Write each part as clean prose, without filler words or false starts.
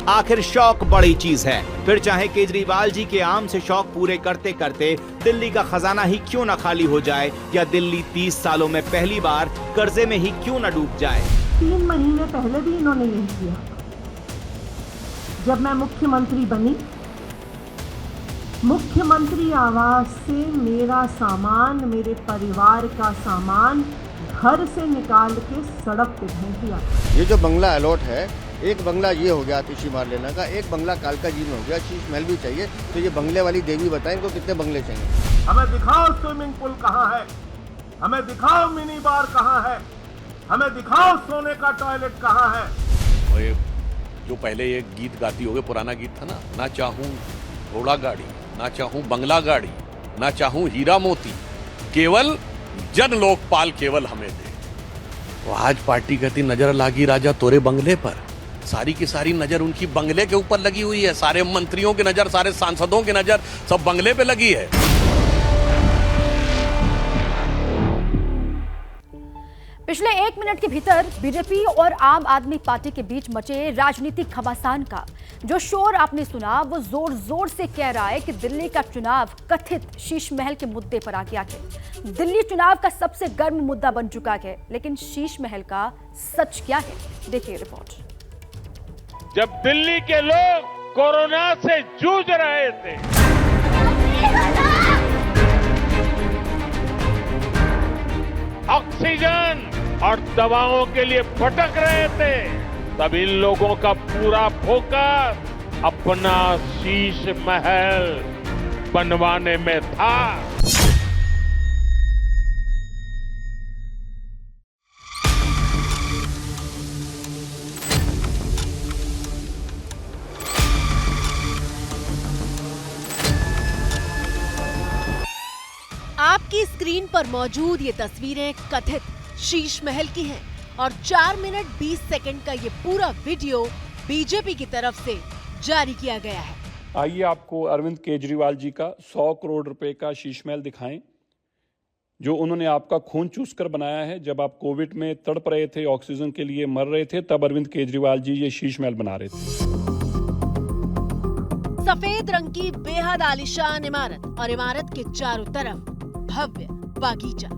आखिर शौक बड़ी चीज है, फिर चाहे केजरीवाल जी के आम से शौक पूरे करते करते दिल्ली का खजाना ही क्यों न खाली हो जाए, या दिल्ली 30 सालों में पहली बार कर्जे में ही क्यों न डूब जाए। 3 महीने पहले भी इन्होंने यही किया। जब मैं मुख्यमंत्री बनी, मुख्यमंत्री आवास से मेरा सामान, मेरे परिवार का सामान घर से निकाल के सड़क पे भेज दिया। ये जो बंगला अलॉट है, एक बंगला ये हो गया आतिशी मारलेना का, एक बंगला कालका जी में हो गया, शीश महल भी चाहिए। तो ये बंगले वाली देवी बताएं इनको कितने बंगले चाहिए। हमें दिखाओ स्विमिंग पूल कहाँ है, हमें दिखाओ मिनी बार कहाँ है, हमें दिखाओ सोने का टॉयलेट कहाँ है। और जो पहले ये गीत गाती होगे, पुराना गीत था ना चाहूं घोड़ा गाड़ी, ना चाहूं बंगला गाड़ी, ना चाहूं हीरा मोती, केवल जन लोकपाल केवल हमें दे। तो आज पार्टी कहती नजर लागी राजा तोरे बंगले पर, सारी की सारी नजर उनकी बंगले के ऊपर लगी हुई है। सारे मंत्रियों की नजर, सारे सांसदों की नजर सब बंगले पे लगी है। पिछले 1 मिनट के भीतर बीजेपी और आम आदमी पार्टी के बीच मचे राजनीतिक घमासान का जो शोर आपने सुना, वो जोर जोर से कह रहा है कि दिल्ली का चुनाव कथित शीश महल के मुद्दे पर आ गया है। दिल्ली चुनाव का सबसे गर्म मुद्दा बन चुका है, लेकिन शीश महल का सच क्या है, देखिए रिपोर्ट। जब दिल्ली के लोग कोरोना से जूझ रहे थे, ऑक्सीजन और दवाओं के लिए भटक रहे थे, तब इन लोगों का पूरा फोकस अपना शीश महल बनवाने में था। आपकी स्क्रीन पर मौजूद ये तस्वीरें कथित शीश महल की हैं और 4 मिनट 20 सेकंड का ये पूरा वीडियो बीजेपी की तरफ से जारी किया गया है। आइए आपको अरविंद केजरीवाल जी का 100 करोड़ रुपए का शीश महल दिखाएं, जो उन्होंने आपका खून चूस कर बनाया है। जब आप कोविड में तड़प रहे थे, ऑक्सीजन के लिए मर रहे थे, तब अरविंद केजरीवाल जी ये शीश महल बना रहे थे। सफेद रंग की बेहद आलीशान इमारत और इमारत के चारों तरफ भव्य बागीचा।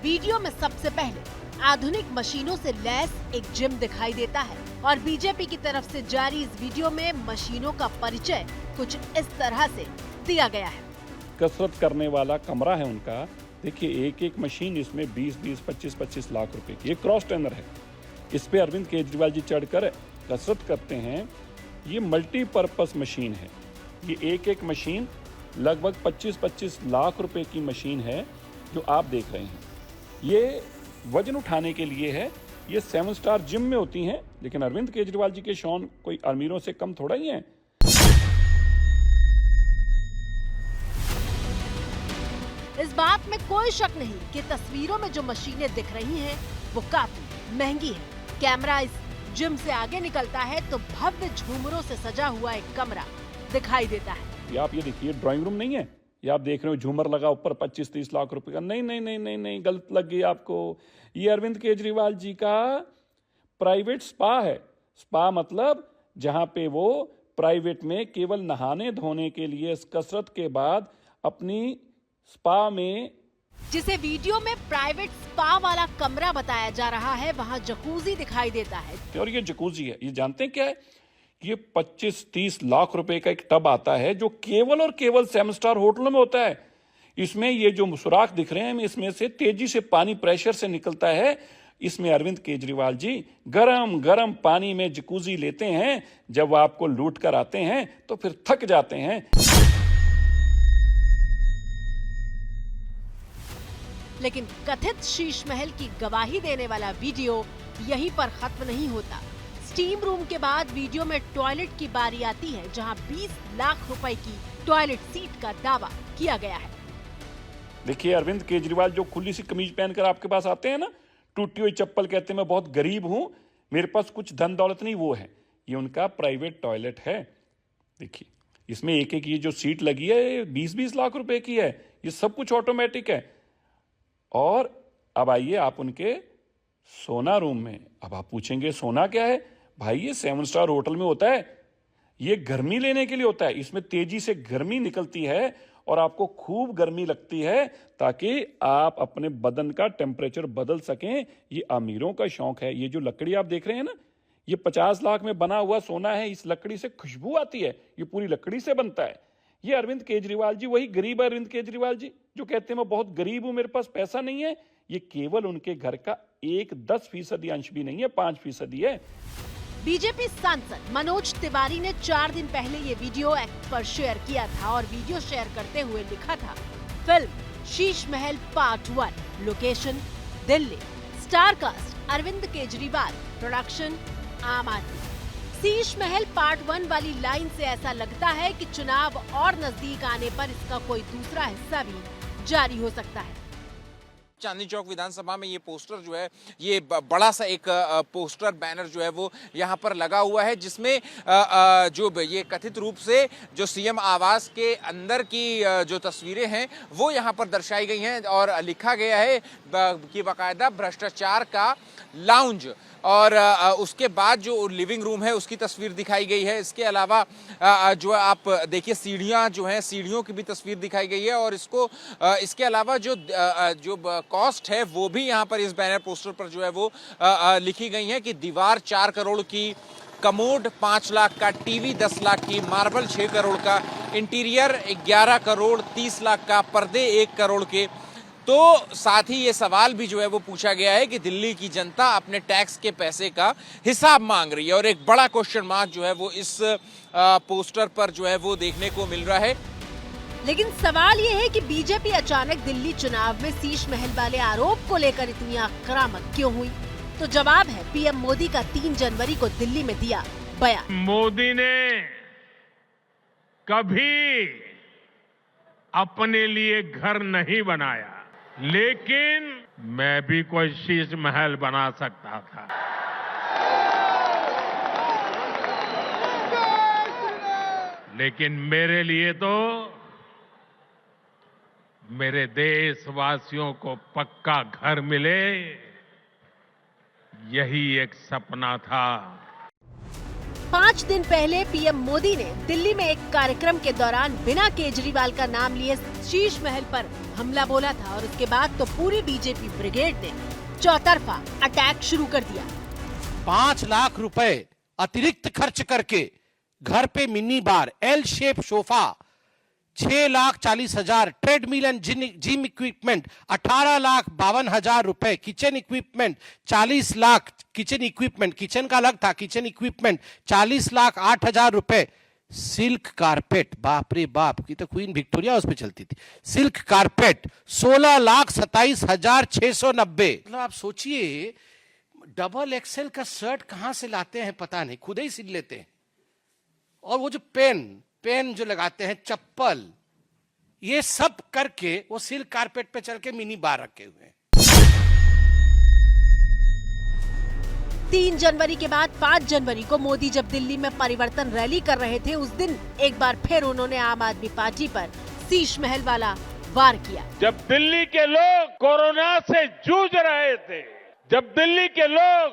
वीडियो में सबसे पहले आधुनिक मशीनों से लैस एक जिम दिखाई देता है और बीजेपी की तरफ से जारी इस वीडियो में मशीनों का परिचय कुछ इस तरह से दिया गया है। कसरत करने वाला कमरा है उनका। देखिए, एक एक मशीन इसमें 20-20, 25-25 लाख रुपए की। ये क्रॉस ट्रेनर है, इस पे अरविंद केजरीवाल जी चढ़कर कसरत करते हैं। ये मल्टीपर्पस मशीन है। ये एक एक मशीन लगभग 25-25 लाख रुपए की मशीन है जो आप देख रहे हैं। ये वजन उठाने के लिए है। ये 7 स्टार जिम में होती हैं, लेकिन अरविंद केजरीवाल जी के शौन कोई अमीरों से कम थोड़ा ही हैं। इस बात में कोई शक नहीं कि तस्वीरों में जो मशीनें दिख रही हैं वो काफी महंगी है। कैमरा इस जिम से आगे निकलता है तो भव्य झूमरों से सजा हुआ एक कमरा दिखाई देता है। ये आप ये देखिए, ड्राइंग रूम नहीं है। ये आप देख रहे हो झूमर लगा ऊपर 25-30 लाख रुपए का। नहीं नहीं नहीं नहीं नहीं, गलत लग गई आपको। ये अरविंद केजरीवाल जी का प्राइवेट स्पा है। स्पा मतलब जहां पे वो प्राइवेट में केवल नहाने धोने के लिए इस कसरत के बाद अपनी स्पा में, जिसे वीडियो में प्राइवेट स्पा वाला कमरा बताया जा रहा है, वहां जकूजी दिखाई देता है। और ये जकूजी है। ये जानते हैं क्या है? ये 25-30 लाख रुपए का एक टब आता है जो केवल और केवल 7 स्टार होटलों में होता है। इसमें ये जो सुराख दिख रहे हैं, इसमें से तेजी से पानी प्रेशर से निकलता है। इसमें अरविंद केजरीवाल जी गरम गरम पानी में जकूजी लेते हैं। जब वो आपको लूट कर आते हैं तो फिर थक जाते हैं। लेकिन कथित शीश महल की गवाही देने वाला वीडियो यहीं पर खत्म नहीं होता। स्टीम रूम के बाद वीडियो में टॉयलेट की बारी आती है, जहां 20 लाख रुपए की टॉयलेट सीट का दावा किया गया है। देखिए, अरविंद केजरीवाल जो खुली सी कमीज पहनकर आपके पास आते हैं ना, टूटी हुई चप्पल, कहते हैं मैं बहुत गरीब हूं, मेरे पास कुछ धन दौलत नहीं, वो है। ये उनका प्राइवेट टॉयलेट है। देखिए, इसमें एक एक ये जो सीट लगी है 20-20 लाख रुपए की है। ये सब कुछ ऑटोमेटिक है। और अब आइए आप उनके सोना रूम में। अब आप पूछेंगे सोना क्या है? भाई ये 7 स्टार होटल में होता है, ये गर्मी लेने के लिए होता है। इसमें तेजी से गर्मी निकलती है और आपको खूब गर्मी लगती है ताकि आप अपने बदन का टेम्परेचर बदल सकें। ये अमीरों का शौक है। ये जो लकड़ी आप देख रहे हैं ना, ये 50 लाख में बना हुआ सोना है। इस लकड़ी से खुशबू आती है, ये पूरी लकड़ी से बनता है। ये अरविंद केजरीवाल जी, वही गरीब अरविंद केजरीवाल जी जो कहते हैं मैं बहुत गरीब हूं, मेरे पास पैसा नहीं है, ये केवल उनके घर का 10% अंश भी नहीं है, 5% है। बीजेपी सांसद मनोज तिवारी ने 4 दिन पहले ये वीडियो एक्स पर शेयर किया था और वीडियो शेयर करते हुए लिखा था, film Sheesh Mahal part 1, location Delhi, star cast Arvind Kejriwal, production Aam Aadmi. शीश महल पार्ट 1 वाली लाइन से ऐसा लगता है कि चुनाव और नजदीक आने पर इसका कोई दूसरा हिस्सा भी जारी हो सकता है। चांदनी चौक विधानसभा में ये पोस्टर जो है, ये बड़ा सा एक पोस्टर बैनर जो है वो यहाँ पर लगा हुआ है, जिसमें जो ये कथित रूप से जो सीएम आवास के अंदर की जो तस्वीरें हैं वो यहाँ पर दर्शाई गई हैं और लिखा गया है कि बाकायदा भ्रष्टाचार का लाउंज, और उसके बाद जो लिविंग रूम है उसकी तस्वीर दिखाई गई है। इसके अलावा जो आप देखिए सीढ़ियाँ जो हैं, सीढ़ियों की भी तस्वीर दिखाई गई है और इसके अलावा जो कॉस्ट है वो भी यहाँ पर इस बैनर पोस्टर पर जो है वो लिखी गई है कि दीवार 4 करोड़ की, कमोड 5 लाख का, टीवी 10 लाख की, मार्बल 6 करोड़ का, इंटीरियर 11 करोड़ 30 लाख का, पर्दे 1 करोड़ के। तो साथ ही ये सवाल भी जो है वो पूछा गया है कि दिल्ली की जनता अपने टैक्स के पैसे का हिसाब मांग रही है, और एक बड़ा क्वेश्चन मार्क जो है वो इस पोस्टर पर जो है वो देखने को मिल रहा है। लेकिन सवाल ये है कि बीजेपी अचानक दिल्ली चुनाव में शीश महल वाले आरोप को लेकर इतनी आक्रामक क्यों हुई? तो जवाब है पीएम मोदी का 3 जनवरी को दिल्ली में दिया बयान। मोदी ने कभी अपने लिए घर नहीं बनाया, लेकिन मैं भी कोई शीश महल बना सकता था। लेकिन मेरे लिए तो मेरे देशवासियों को पक्का घर मिले, यही एक सपना था। 5 दिन पहले पीएम मोदी ने दिल्ली में एक कार्यक्रम के दौरान बिना केजरीवाल का नाम लिए शीश महल पर हमला बोला था, और उसके बाद तो पूरी बीजेपी ब्रिगेड ने चौतरफा अटैक शुरू कर दिया। 5 लाख रुपए अतिरिक्त खर्च करके घर पे mini bar, L shape sofa, 6,40,000, treadmill and gym equipment 18,52,000 रुपए, kitchen equipment 40 lakh, kitchen equipment, kitchen का अलग था, किचन इक्विपमेंट 40,08,000 रुपए, सिल्क कारपेट, बाप रे बाप की तो क्वीन विक्टोरिया उस पे चलती थी, सिल्क कारपेट 16,27,690। मतलब आप सोचिए डबल एक्सेल का शर्ट कहां से लाते हैं पता नहीं, खुद ही सिल लेते हैं। और वो जो पेन जो लगाते हैं, चप्पल, ये सब करके वो सिल्क कारपेट पे चल के मिनी बार रखे हुए हैं। 3 जनवरी के बाद 5 जनवरी को मोदी जब दिल्ली में परिवर्तन रैली कर रहे थे, उस दिन एक बार फिर उन्होंने आम आदमी पार्टी पर शीश महल वाला वार किया। जब दिल्ली के लोग कोरोना से जूझ रहे थे, जब दिल्ली के लोग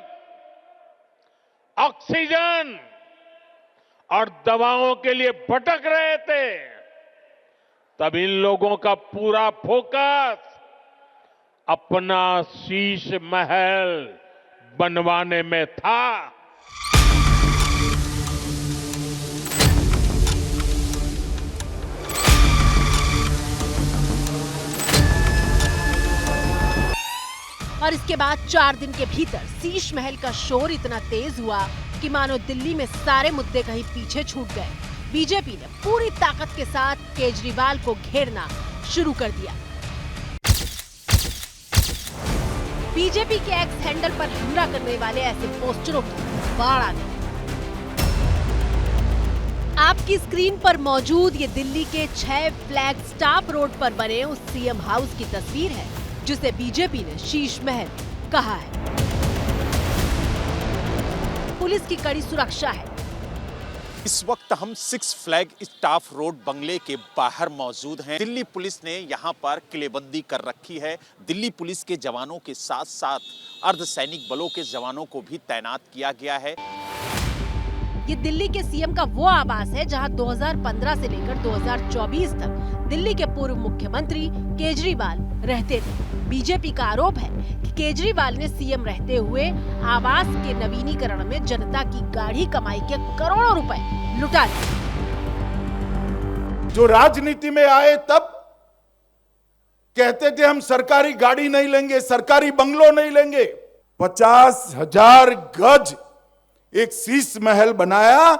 ऑक्सीजन और दवाओं के लिए भटक रहे थे, तब इन लोगों का पूरा फोकस अपना शीश महल बनवाने में था। और इसके बाद 4 दिन के भीतर शीश महल का शोर इतना तेज हुआ कि मानो दिल्ली में सारे मुद्दे कहीं पीछे छूट गए। बीजेपी ने पूरी ताकत के साथ केजरीवाल को घेरना शुरू कर दिया। बीजेपी के एक्स हैंडल पर हमला करने वाले ऐसे पोस्टरों की बाढ़ आ गई। आपकी स्क्रीन पर मौजूद ये दिल्ली के 6 फ्लैग स्टाफ रोड पर बने उस सीएम हाउस की तस्वीर है, जिसे बीजेपी ने शीश महल कहा है। पुलिस की कड़ी सुरक्षा है। इस वक्त हम 6 फ्लैग स्टाफ रोड बंगले के बाहर मौजूद हैं। दिल्ली पुलिस ने यहां पर किलेबंदी कर रखी है। दिल्ली पुलिस के जवानों के साथ साथ अर्धसैनिक बलों के जवानों को भी तैनात किया गया है। ये दिल्ली के सीएम का वो आवास है जहां 2015 से लेकर 2024 तक दिल्ली के पूर्व मुख्यमंत्री केजरीवाल रहते थे। बीजेपी का आरोप है कि केजरीवाल ने सीएम रहते हुए आवास के नवीनीकरण में जनता की गाढ़ी कमाई के करोड़ों रुपए लुटा लिए। जो राजनीति में आए तब कहते थे हम सरकारी गाड़ी नहीं लेंगे, सरकारी बंगलो नहीं लेंगे। 50,000 गज एक शीश महल बनाया।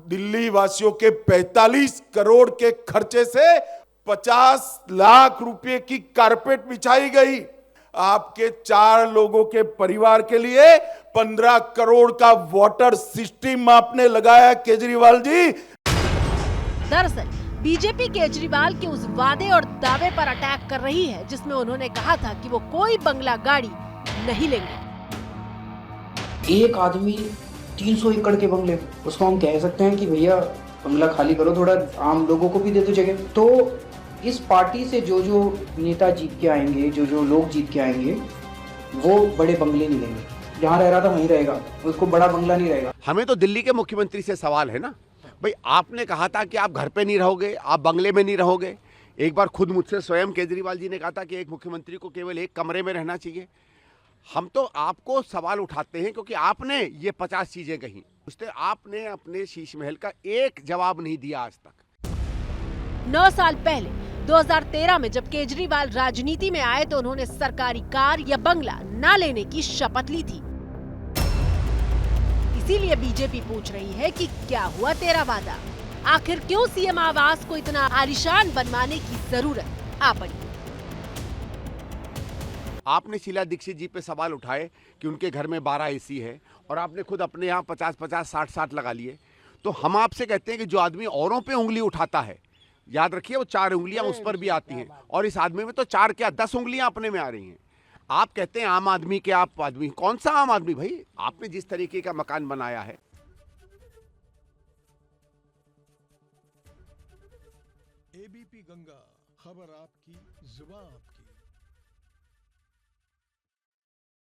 दिल्ली वासियों के 45 करोड़ के खर्चे से 50 लाख रुपए की कारपेट बिछाई गई। आपके 4 लोगों के परिवार के लिए 15 करोड़ का वाटर सिस्टम आपने लगाया केजरीवाल जी। दरअसल बीजेपी केजरीवाल के उस वादे और दावे पर अटैक कर रही है जिसमें उन्होंने कहा था कि वो कोई बंगला गाड़ी नहीं लेंगे। एक आदमी 300 एकड़ के बंगले, उसको हम कह सकते हैं कि भैया बंगला खाली करो, थोड़ा आम लोगों को भी दे दो जगह। तो इस पार्टी से जो जो नेता जीत के आएंगे, जो जो लोग जीत के आएंगे, वो बड़े बंगले नहीं लेंगे। जहाँ रह रहा था वहीं रहेगा, उसको बड़ा बंगला नहीं रहेगा। हमें तो दिल्ली के मुख्यमंत्री से सवाल है ना भाई, आपने कहा था कि आप घर पे नहीं रहोगे, आप बंगले में नहीं रहोगे। एक बार खुद मुझसे स्वयं केजरीवाल जी ने कहा था कि एक मुख्यमंत्री को केवल एक कमरे में रहना चाहिए। हम तो आपको सवाल उठाते हैं क्योंकि आपने ये 50 चीजें कही, उसने आपने अपने शीश महल का एक जवाब नहीं दिया आज तक। 9 साल पहले 2013 में जब केजरीवाल राजनीति में आए तो उन्होंने सरकारी कार या बंगला ना लेने की शपथ ली थी। इसीलिए बीजेपी पूछ रही है कि क्या हुआ तेरा वादा? आखिर क्यों सीएम आवास को इतना आलीशान बनवाने की जरूरत आ पड़ी? आपने शीला दीक्षित जी पे सवाल उठाए कि उनके घर में 12 एसी है और आपने खुद अपने यहाँ 50-50, 60-60 लगा लिए। तो हम आपसे कहते हैं कि जो आदमी औरों पे उंगली उठाता है, याद रखिए वो 4 उंगलियां उस पर भी आती हैं और इस आदमी में तो 4 क्या 10 उंगलियां अपने में आ रही हैं। आप कहते हैं आम आदमी के आप आदमी, कौन सा आम आदमी भाई? आपने जिस तरीके का मकान बनाया है। एबीपी गंगा, खबर आपकी, जुबान आपकी।